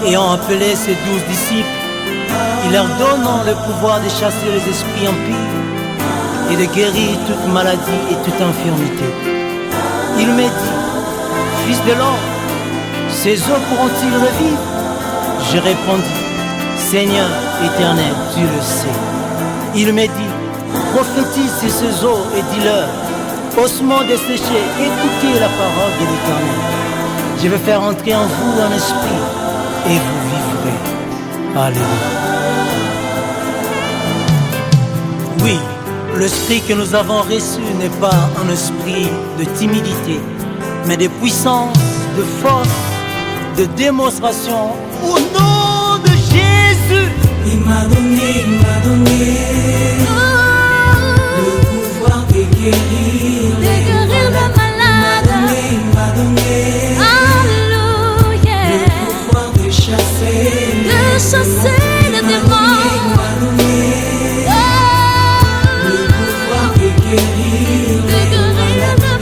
Ayant appelé ses 12 disciples, il leur donnant le pouvoir de chasser les esprits impies et de guérir toute maladie et toute infirmité. Il m'a dit, Fils de l'homme, ces eaux pourront-ils revivre? Je répondis, Seigneur éternel, tu le sais. Il m'a dit, prophétise sur ces eaux et dis-leur, ossements desséchés, écoutez la parole de l'Éternel. Je vais faire entrer en vous un esprit et vous vivrez. Alléluia. Oui, l'esprit que nous avons reçu n'est pas un esprit de timidité, mais de puissance, de force, de démonstration au nom de Jésus. Il m'a donné le pouvoir de guérir les malades. Il m'a donné Alléluia. le pouvoir de chasser les démons. Il m'a donné le pouvoir de guérir les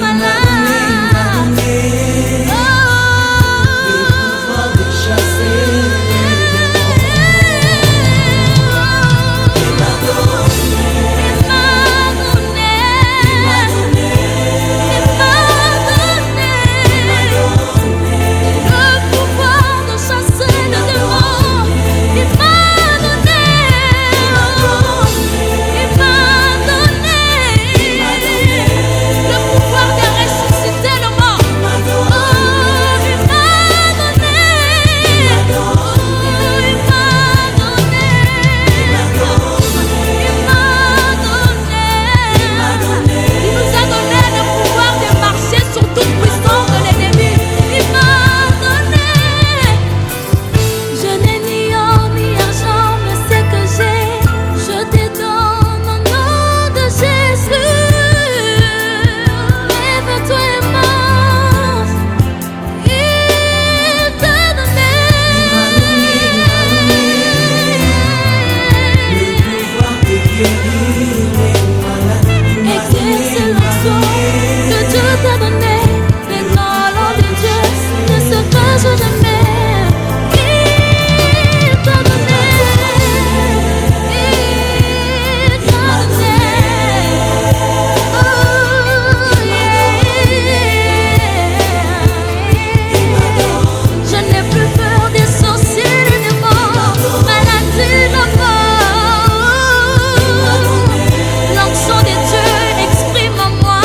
malades. Il m'a donné le pouvoir de chasser les démons. Il m'a donné Le pouvoir de chasser les démons. Il m'a donné le pouvoir de ressusciter le mort. Il m'a donné Il nous a donné le pouvoir de marcher sur toute puissance de l'ennemi. Il m'a donné. Je n'ai ni or ni argent, mais ce que j'ai, je te donne au nom de Jésus. Lève-toi et marche. Il t'a donné le pouvoir de guérir les malades. exerce l'action que Dieu t'a donné. Les talents de Dieu ne se cachent jamais. Il t'a donné. Il t'a donné. Oh, yeah. Je n'ai plus peur des sorciers, des démons, maladie, la mort. L'onction de Dieu exprime en moi.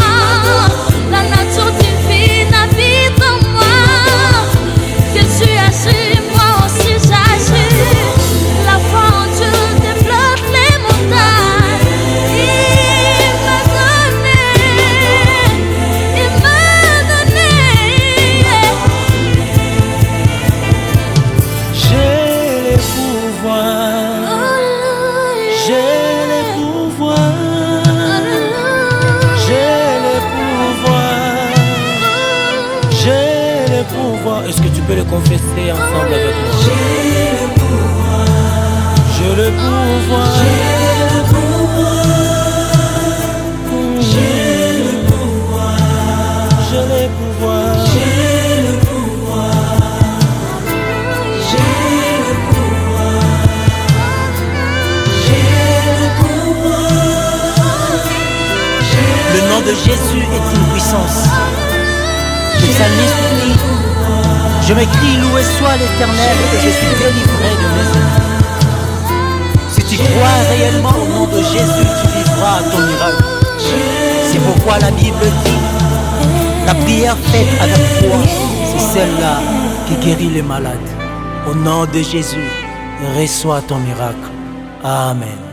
La nature divine habite en moi. Jésus agit, moi aussi j'agis. La foi en Dieu développe les montagnes. Il m'a donné. J'ai les pouvoirs, j'ai les pouvoirs, j'ai les pouvoirs, j'ai les pouvoirs. Est-ce que tu peux le confesser ensemble avec moi? J'ai le pouvoir, j'ai le pouvoir, j'ai le pouvoir, j'ai les pouvoirs. Le nom de Jésus est une puissance. Le psalmiste dit, je m'écris, loué soit l'Éternel et je suis délivré de mes ennemis. Si tu crois réellement au nom de Jésus, tu vivras ton miracle. C'est pourquoi la Bible dit, la prière faite avec foi, c'est celle-là qui guérit les malades. Au nom de Jésus, reçois ton miracle. Amen.